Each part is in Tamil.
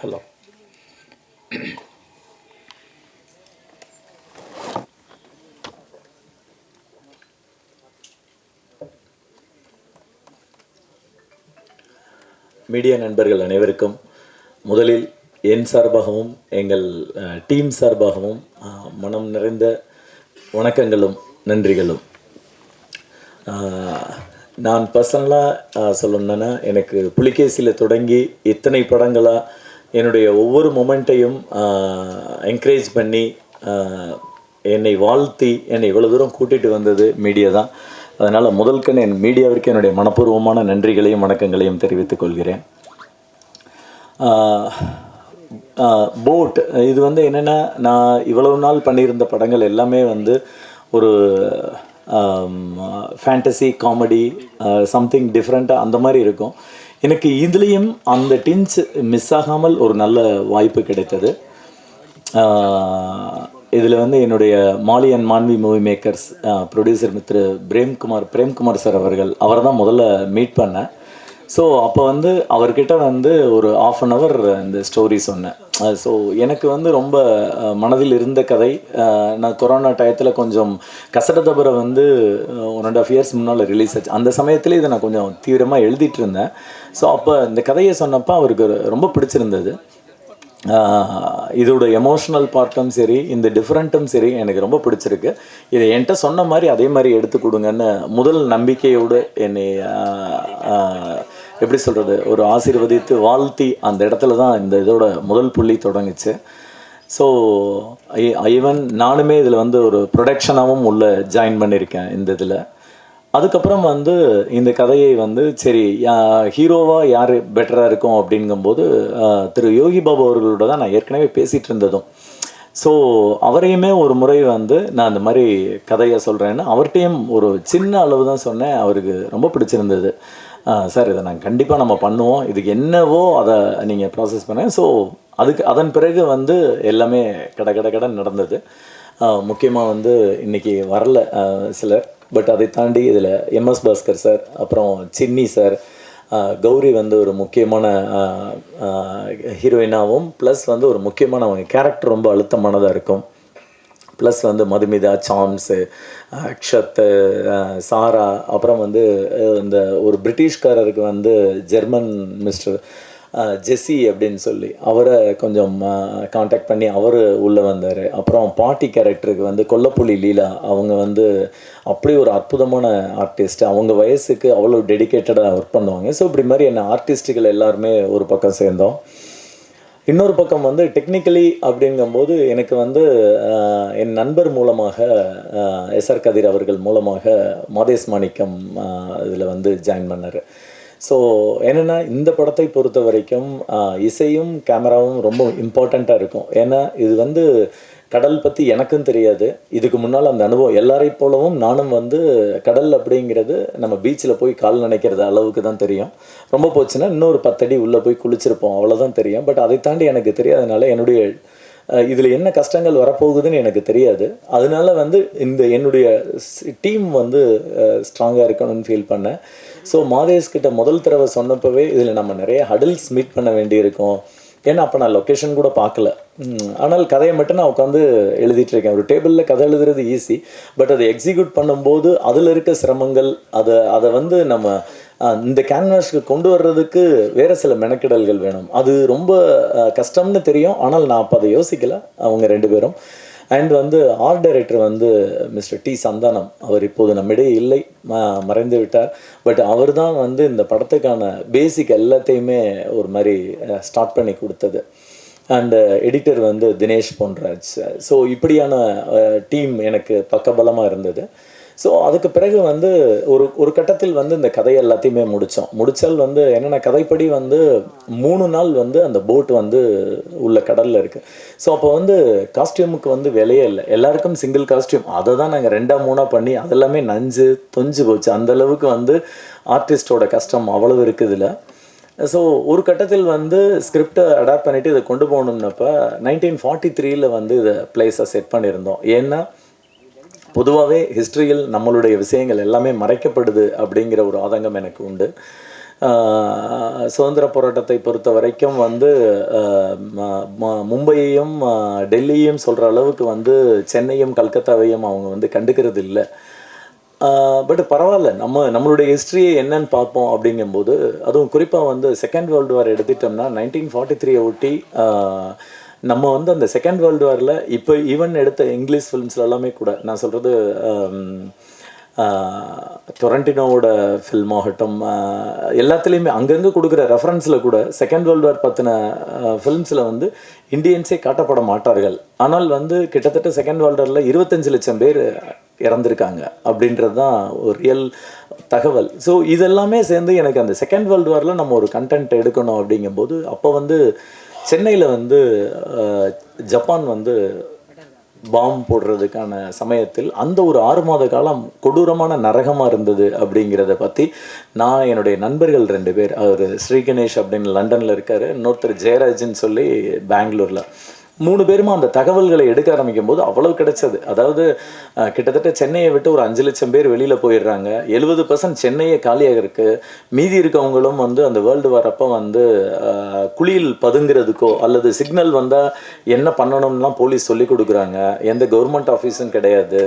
ஹலோ. மீடியா நண்பர்கள் அனைவருக்கும் முதலில் என் சார்பாகவும் எங்கள் டீம் சார்பாகவும் மனம் நிறைந்த வணக்கங்களும் நன்றிகளும். நான் பர்சனலாக சொல்லணுன்னா, எனக்கு புலிகேசியில் தொடங்கி இத்தனை படங்களாக என்னுடைய ஒவ்வொரு மொமெண்ட்டையும் என்கரேஜ் பண்ணி என்னை வாழ்த்தி என்னை இவ்வளோ தூரம் கூட்டிகிட்டு வந்தது மீடியா தான். அதனால் முதல்கண் என் மீடியாவிற்கு என்னுடைய மனப்பூர்வமான நன்றிகளையும் வணக்கங்களையும் தெரிவித்துக் கொள்கிறேன். போட் இது என்னென்னா, நான் இவ்வளவு நாள் பண்ணியிருந்த படங்கள் எல்லாமே ஒரு ஃபேண்டசி காமெடி சம்திங் டிஃப்ரெண்ட்டாக அந்த மாதிரி இருக்கும். எனக்கு இதுலேயும் அந்த டின்ஸ் மிஸ் ஆகாமல் ஒரு நல்ல வாய்ப்பு கிடைத்தது. இதில் என்னுடைய Mali and Manvi movie makers producer Thiru Premkumar sir அவரை தான் முதல்ல மீட் பண்ணேன். ஸோ அப்போ அவர்கிட்ட ஒரு ½ அன் ஹவர் இந்த ஸ்டோரி சொன்னேன். ஸோ எனக்கு ரொம்ப மனதில் இருந்த கதை. நான் கொரோனா டயத்தில் கொஞ்சம் கசடதபரை 1.5 இயர்ஸ் முன்னால் ரிலீஸ் ஆச்சு. அந்த சமயத்தில் இதை நான் கொஞ்சம் தீவிரமாக எழுதிட்டு இருந்தேன். ஸோ அப்போ இந்த கதையை சொன்னப்போ அவருக்கு ரொம்ப பிடிச்சிருந்தது. இதோட எமோஷ்னல் பார்ட்டும் சரி, இந்த டிஃப்ரெண்ட்டும் சரி எனக்கு ரொம்ப பிடிச்சிருக்கு. இதை என்கிட்ட சொன்ன மாதிரி அதே மாதிரி எடுத்து கொடுங்கன்னு முதல் நம்பிக்கையோடு என்னை எப்படி சொல்கிறது, ஒரு ஆசீர்வதித்து வாழ்த்தி அந்த இடத்துல தான் இந்த இதோட முதல் புள்ளி தொடங்குச்சு. ஸோ ஈவன் நானுமே இதில் ஒரு ப்ரொடக்ஷனாகவும் உள்ள ஜாயின் பண்ணியிருக்கேன் இந்த இதில். அதுக்கப்புறம் இந்த கதையை சரி ஹீரோவாக யார் பெட்டராக இருக்கும் அப்படிங்கும்போது திரு யோகி பாபு அவர்களோட தான் நான் ஏற்கனவே பேசிகிட்டு இருந்ததும். ஸோ அவரையுமே ஒரு முறை நான் இந்த மாதிரி கதையை சொல்கிறேன்னு அவர்கிட்டையும் ஒரு சின்ன அளவு தான் சொன்னேன். அவருக்கு ரொம்ப பிடிச்சிருந்தது. சார் இதை நாங்கள் கண்டிப்பாக நம்ம பண்ணுவோம், இதுக்கு என்னவோ அதை நீங்கள் ப்ராசஸ் பண்ணேன். ஸோ அதன் பிறகு எல்லாமே கடன் நடந்தது. முக்கியமாக இன்றைக்கி வரல சிலர், பட் அதை தாண்டி இதில் MS பாஸ்கர் சார், அப்புறம் சின்னி சார், கௌரி ஒரு முக்கியமான ஹீரோயினாகவும் ப்ளஸ் ஒரு முக்கியமான அவங்க கேரக்டர் ரொம்ப அழுத்தமானதாக இருக்கும். ப்ளஸ் மதுமிதா, சாம்ஸு, அக்ஷத், சாரா, அப்புறம் இந்த ஒரு பிரிட்டிஷ்காரருக்கு ஜெர்மன் மிஸ்டர் ஜெஸ்ஸி அப்படின்னு சொல்லி அவரை கொஞ்சம் காண்டாக்ட் பண்ணி அவர் உள்ளே வந்தார். அப்புறம் பாட்டி கேரக்டருக்கு கொல்லப்புலி லீலா, அவங்க அப்படி ஒரு அற்புதமான ஆர்டிஸ்ட். அவங்க வயசுக்கு அவ்வளோ டெடிக்கேட்டடாக ஒர்க் பண்ணுவாங்க. ஸோ இப்படி மாதிரி என்ன ஆர்டிஸ்ட்டுகள் எல்லாருமே ஒரு பக்கம் சேர்ந்தோம். இன்னொரு பக்கம் டெக்னிக்கலி அப்படிங்கும்போது எனக்கு என் நண்பர் மூலமாக SR கதிர் அவர்கள் மூலமாக மாதேஷ் மாணிக்கம் இதில் ஜாயின் பண்ணார். ஸோ என்னென்னா, இந்த படத்தை பொறுத்த வரைக்கும் இசையும் கேமராவும் ரொம்ப இம்பார்ட்டண்ட்டாக இருக்கும். ஏன்னா இது கடல் பற்றி எனக்கும் தெரியாது. இதுக்கு முன்னால் அந்த அனுபவம் எல்லாரை போலவும் நானும் கடல் அப்படிங்கிறது நம்ம பீச்சில் போய் கால் நினைக்கிறது அளவுக்கு தான் தெரியும். ரொம்ப போச்சுன்னா இன்னொரு 10 அடி உள்ளே போய் குளிச்சிருப்போம், அவ்வளோதான் தெரியும். பட் அதை தாண்டி எனக்கு தெரியாதனால என்னுடைய இதில் என்ன கஷ்டங்கள் வரப்போகுதுன்னு எனக்கு தெரியாது. அதனால என்னுடைய டீம் ஸ்ட்ராங்காக இருக்கணும்னு ஃபீல் பண்ணேன். ஸோ மாதேஷ்கிட்ட முதல் தடவை சொன்னப்பவே இதில் நம்ம நிறைய ஹடில்ஸ் மீட் பண்ண வேண்டியிருக்கோம். ஏன்னா அப்போ நான் லொக்கேஷன் கூட பார்க்கல. ஆனால் கதையை மட்டும் நான் உட்காந்து எழுதிட்டுருக்கேன். ஒரு டேபிளில் கதை எழுதுறது ஈஸி, பட் அதை எக்ஸிக்யூட் பண்ணும்போது அதில் இருக்க சிரமங்கள், அதை நம்ம இந்த கேன்வாஸ்க்கு கொண்டு வர்றதுக்கு வேறு சில மெனக்கிடல்கள் வேணும். அது ரொம்ப கஷ்டம்னு தெரியும். ஆனால் நான் அப்போ அதை யோசிக்கலை. அவங்க 2 பேரும் and art director mister T Santhanam, அவர் இப்போது நம்மிடையே இல்லை, மறைந்து விட்டார். பட் அவர் தான் இந்த படத்துக்கான பேசிக் எல்லாத்தையுமே ஒரு மாதிரி ஸ்டார்ட் பண்ணி கொடுத்தது. And editor Dinesh Ponraj. So இப்படியான டீம் எனக்கு பக்கபலமாக இருந்தது. ஸோ அதுக்கு பிறகு ஒரு கட்டத்தில் இந்த கதையை எல்லாத்தையுமே முடித்தால் என்னென்ன கதைப்படி 3 நாள் அந்த போட் உள்ள கடலில் இருக்குது. ஸோ அப்போ காஸ்டியூமுக்கு விலையே இல்லை. எல்லாருக்கும் சிங்கிள் காஸ்டியூம், அதை தான் நாங்கள் 2-3 பண்ணி அதெல்லாமே நஞ்சு தொஞ்சு போச்சு. அந்தளவுக்கு ஆர்டிஸ்டோட கஷ்டம் அவ்வளவு இருக்குது இதில். ஸோ ஒரு கட்டத்தில் ஸ்கிரிப்டை அடாப்ட் பண்ணிவிட்டு இதை கொண்டு போகணுன்னப்போ 1943 இதை பிளேஸை செட் பண்ணியிருந்தோம். ஏன்னா பொதுவாகவே ஹிஸ்ட்ரியில் நம்மளுடைய விஷயங்கள் எல்லாமே மறைக்கப்படுது அப்படிங்கிற ஒரு ஆதங்கம் எனக்கு உண்டு. சுதந்திர போராட்டத்தை பொறுத்த வரைக்கும் வந்து மும்பையையும் டெல்லியையும் சொல்கிற அளவுக்கு வந்து சென்னையும் கல்கத்தாவையும் அவங்க வந்து கண்டுக்கிறது இல்லை. பட் பரவாயில்ல, நம்மளுடைய ஹிஸ்ட்ரியை என்னன்னு பார்ப்போம் அப்படிங்கும்போது, அதுவும் குறிப்பாக வந்து செகண்ட் வேர்ல்டு வார் எடுத்துட்டோம்னா 1943 ஒட்டி நம்ம வந்து அந்த செகண்ட் வேர்ல்டு வாரில் இப்போ ஈவன் எடுத்த இங்கிலீஷ் ஃபிலிம்ஸில் எல்லாமே கூட நான் சொல்கிறது டொரண்டினோவோட ஃபில்ம் ஆகட்டும், எல்லாத்துலேயுமே அங்கங்கே கொடுக்குற ரெஃபரன்ஸில் கூட செகண்ட் வேர்ல்டு வார் பற்றின ஃபிலிம்ஸில் வந்து இந்தியன்ஸே காட்டப்பட மாட்டார்கள். ஆனால் வந்து கிட்டத்தட்ட செகண்ட் வேர்ல்டு வாரில் 25 லட்சம் பேர் இறந்துருக்காங்க அப்படின்றது தான் ஒரு ரியல் தகவல். ஸோ இதெல்லாமே சேர்ந்து எனக்கு அந்த செகண்ட் வேர்ல்டு வாரில் நம்ம ஒரு கண்டென்ட் எடுக்கணும் அப்படிங்கும்போது, அப்போ வந்து சென்னையில் வந்து ஜப்பான் வந்து பாம் போடுறதுக்கான சமயத்தில் அந்த ஒரு 6 மாத காலம் கொடூரமான நரகமாக இருந்தது அப்படிங்கிறத பற்றி நான் என்னுடைய நண்பர்கள் 2 பேர், அவர் ஸ்ரீ கணேஷ் அப்படின்னு லண்டனில் இருக்கார், இன்னொருத்தர் ஜெயராஜன் சொல்லி பெங்களூரில், 3 பேருமா அந்த தகவல்களை எடுக்க ஆரம்பிக்கும் போது அவ்வளவு கிடைச்சது. அதாவது கிட்டத்தட்ட சென்னையை விட்டு ஒரு 5 லட்சம் பேர் வெளியில் போயிடுறாங்க, 70% சென்னையே காலியாக இருக்குது, மீதி இருக்கவங்களும் வந்து அந்த வேர்ல்டு வார் அப்போ வந்து குழியில் பதுங்கிறதுக்கோ அல்லது சிக்னல் வந்தால் என்ன பண்ணணும்லாம் போலீஸ் சொல்லி கொடுக்குறாங்க, எந்த கவர்மெண்ட் ஆஃபீஸும் கிடையாது,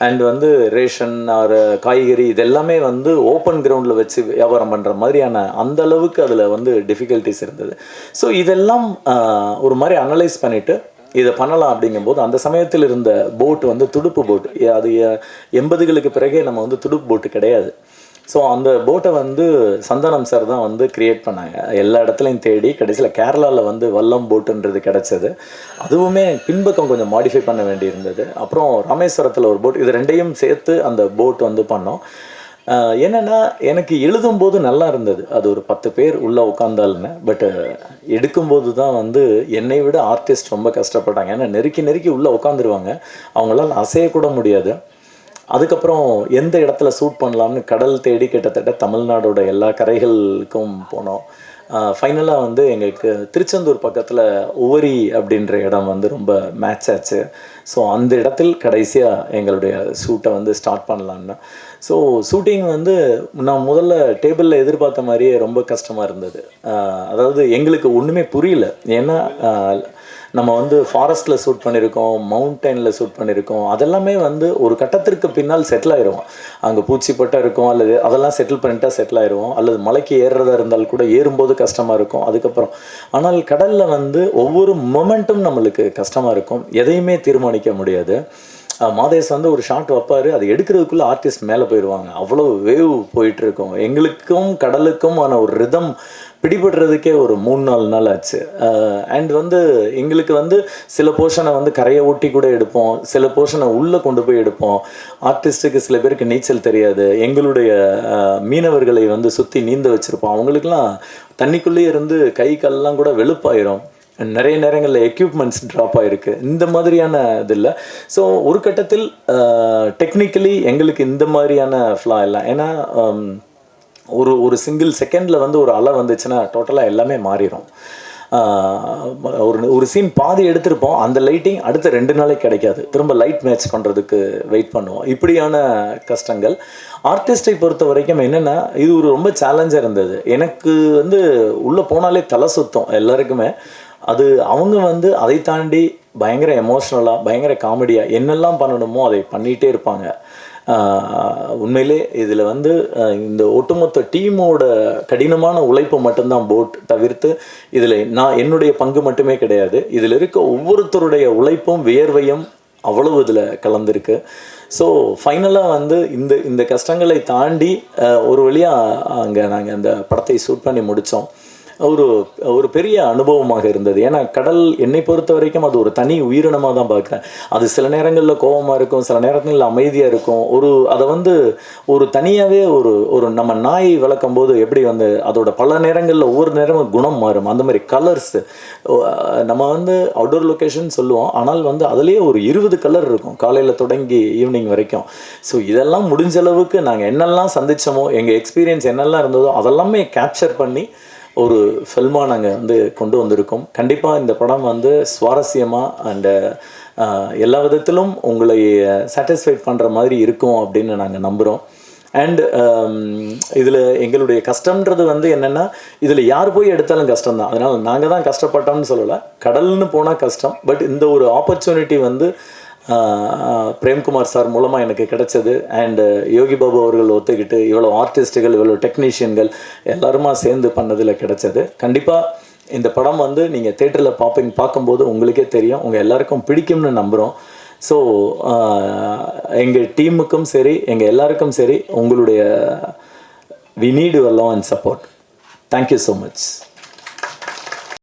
அண்ட் வந்து ரேஷன் ஆர் காய்கறி இதெல்லாமே வந்து ஓப்பன் கிரவுண்டில் வச்சு வியாபாரம் பண்ணுற மாதிரியான அந்த அளவுக்கு அதில் வந்து டிஃபிகல்ட்டிஸ் இருந்தது. ஸோ இதெல்லாம் ஒரு மாதிரி அனலைஸ் பண்ணிவிட்டு இதை பண்ணலாம் அப்படிங்கும்போது, அந்த சமயத்தில் இருந்த போட்டு வந்து துடுப்பு போட்டு, அது 80களுக்கு பிறகே நம்ம வந்து துடுப்பு போட்டு கிடையாது. ஸோ அந்த போட்டை வந்து சந்தனம் சார் தான் வந்து க்ரியேட் பண்ணாங்க, எல்லா இடத்துலையும் தேடி கடைசியில் கேரளாவில் வந்து வல்லம் போட்டுன்றது கிடச்சது. அதுவுமே பின்பக்கம் கொஞ்சம் மாடிஃபை பண்ண வேண்டியிருந்தது. அப்புறம் ராமேஸ்வரத்தில் ஒரு போட், இது 2யும் சேர்த்து அந்த போட் வந்து பண்ணோம். என்னென்னா எனக்கு எழுதும்போது நல்லா இருந்தது, அது ஒரு 10 பேர் உள்ளே உட்காந்தாலுன்னு. பட்டு எடுக்கும்போது தான் வந்து என்னை விட ஆர்டிஸ்ட் ரொம்ப கஷ்டப்பட்டாங்க. ஏன்னா நெருக்கி உள்ளே உட்காந்துருவாங்க, அவங்களால அசையக்கூட முடியாது. அதுக்கப்புறம் எந்த இடத்துல ஷூட் பண்ணலாம்னு கடல் தேடி கிட்டத்தட்ட தமிழ்நாடோட எல்லா கரைகளுக்கும் போனோம். ஃபைனலாக வந்து எங்களுக்கு திருச்செந்தூர் பக்கத்தில் உவரி அப்படின்ற இடம் வந்து ரொம்ப மேட்ச் ஆச்சு. ஸோ அந்த இடத்தில் கடைசியாக எங்களுடைய ஷூட்டை வந்து ஸ்டார்ட் பண்ணலான்னு. ஸோ ஷூட்டிங் வந்து நான் முதல்ல டேபிளில் எதிர்பார்த்த மாதிரியே ரொம்ப கஷ்டமாக இருந்தது. அதாவது எங்களுக்கு ஒன்றுமே புரியல. ஏன்னா நம்ம வந்து ஃபாரஸ்ட்டில் ஷூட் பண்ணியிருக்கோம், மவுண்டனில் ஷூட் பண்ணியிருக்கோம், அதெல்லாமே வந்து ஒரு கட்டத்திற்கு பின்னால் செட்டில் ஆயிடுவோம். அங்கே பூச்சிப்பட்டா இருக்கும், அல்லது அதெல்லாம் செட்டில் பண்ணிட்டா செட்டில் ஆயிடுவோம், அல்லது மலைக்கு ஏறுறதா இருந்தால் கூட ஏறும்போது கஷ்டமாக இருக்கும். அதுக்கப்புறம் ஆனால் கடலில் வந்து ஒவ்வொரு மொமெண்ட்டும் நம்மளுக்கு கஷ்டமாக இருக்கும், எதையுமே தீர்மானிக்க முடியாது. மாதேஷ் வந்து ஒரு ஷாட் வைப்பார், அது எடுக்கிறதுக்குள்ளே ஆர்டிஸ்ட் மேலே போயிடுவாங்க, அவ்வளோ வேவ் போயிட்டுருக்கோம். எங்களுக்கும் கடலுக்கும் ஆன ஒரு ரிதம் பிடிபடுறதுக்கே ஒரு 3-4 நாள் ஆச்சு. அண்ட் வந்து எங்களுக்கு வந்து சில போர்ஷனை வந்து கரையை ஒட்டி கூட எடுப்போம், சில போர்ஷனை உள்ளே கொண்டு போய் எடுப்போம். ஆர்டிஸ்ட்டுக்கு சில பேருக்கு நீச்சல் தெரியாது, எங்களுடைய மீனவர்களை வந்து சுற்றி நீந்த வச்சுருப்போம், அவங்களுக்கெல்லாம் தண்ணிக்குள்ளேயே இருந்து கை கால்லாம் கூட வெளுப்பாயிரும். நிறைய நேரங்களில் எக்யூப்மெண்ட்ஸ் ட்ராப் ஆகிருக்கு, இந்த மாதிரியான இது இல்லை. ஸோ ஒரு கட்டத்தில் டெக்னிக்கலி எங்களுக்கு இந்த மாதிரியான ஃப்ளா இல்லை. ஏன்னா ஒரு சிங்கிள் செகண்டில் வந்து ஒரு அலை வந்துச்சுன்னா டோட்டலாக எல்லாமே மாறிடும். ஒரு சீன் பாதி எடுத்திருப்போம், அந்த லைட்டிங் அடுத்த 2 நாளைக்கு கிடைக்காது, திரும்ப லைட் மேட்ச் பண்ணுறதுக்கு வெயிட் பண்ணுவோம். இப்படியான கஷ்டங்கள் ஆர்டிஸ்டை பொறுத்த வரைக்கும் என்னென்னா, இது ஒரு ரொம்ப சேலஞ்சாக இருந்தது. எனக்கு வந்து உள்ளே போனாலே தலை சுத்தம் எல்லாருக்குமே. அது அவங்க வந்து அதை தாண்டி பயங்கர எமோஷ்னலாக பயங்கர காமெடியாக என்னெல்லாம் பண்ணணுமோ அதை பண்ணிகிட்டே இருப்பாங்க. உண்மையிலே இதில் வந்து இந்த ஒட்டுமொத்த டீமோட கடினமான உழைப்பு மட்டும்தான் போட் தவிர்த்து இதில் என்னுடைய பங்கு மட்டுமே கிடையாது. இதில் இருக்க ஒவ்வொருத்தருடைய உழைப்பும் வியர்வையும் அவ்வளவு இதில் கலந்துருக்கு. ஸோ ஃபைனலாக வந்து இந்த கஷ்டங்களை தாண்டி ஒரு வழியாக அங்கே நாங்கள் அந்த படத்தை ஷூட் பண்ணி முடித்தோம். ஒரு பெரிய அனுபவமாக இருந்தது. ஏன்னா கடல் என்னை பொறுத்த வரைக்கும் அது ஒரு தனி உயிரினமாக தான் பார்க்குறேன். அது சில நேரங்களில் கோபமாக இருக்கும், சில நேரங்களில் அமைதியாக இருக்கும். அதை வந்து ஒரு தனியாகவே ஒரு நம்ம நாய் வளர்க்கும் போது எப்படி வந்து அதோட பல நேரங்களில் ஒவ்வொரு நேரமும் குணம் மாறும், அந்த மாதிரி கலர்ஸ். நம்ம வந்து அவுட்டோர் லொக்கேஷன் சொல்லுவோம், ஆனால் வந்து அதுலேயே ஒரு 20 கலர் இருக்கும் காலையில் தொடங்கி ஈவினிங் வரைக்கும். ஸோ இதெல்லாம் முடிஞ்ச அளவுக்கு நாங்கள் என்னெல்லாம் சந்தித்தோமோ, எங்கள் எக்ஸ்பீரியன்ஸ் என்னெல்லாம் இருந்ததோ அதெல்லாமே கேப்சர் பண்ணி ஒரு ஃபில்மாக நாங்கள் வந்து கொண்டு வந்திருக்கோம். கண்டிப்பாக இந்த படம் வந்து சுவாரஸ்யமாக அண்டு எல்லா விதத்திலும் உங்களை சாட்டிஸ்ஃபைட் பண்ணுற மாதிரி இருக்கும் அப்படின்னு நாங்கள் நம்புகிறோம். அண்ட் இதில் எங்களுடைய கஷ்டம்ன்றது வந்து என்னென்னா இதில் யார் போய் எடுத்தாலும் கஷ்டம் தான். அதனால் நாங்கள் தான் கஷ்டப்பட்டோம்னு சொல்லலை, கடல்னு போனால் கஷ்டம். பட் இந்த ஒரு ஆப்பர்ச்சுனிட்டி வந்து பிரேம்குமார் சார் மூலமாக எனக்கு கிடைச்சது. அண்டு யோகி பாபு அவர்கள் ஒத்துக்கிட்டு இவ்வளோ ஆர்டிஸ்ட்டுகள், இவ்வளோ டெக்னீஷியன்கள் எல்லாருமா சேர்ந்து பண்ணதில் கிடைச்சது. கண்டிப்பாக இந்த படம் வந்து நீங்கள் தேட்டரில் பார்க்கும்போது உங்களுக்கே தெரியும், உங்கள் எல்லாருக்கும் பிடிக்கும்னு நம்புகிறோம். ஸோ எங்கள் டீமுக்கும் சரி, எங்கள் எல்லாருக்கும் சரி, உங்களுடைய we need your love and support. Thank you so much.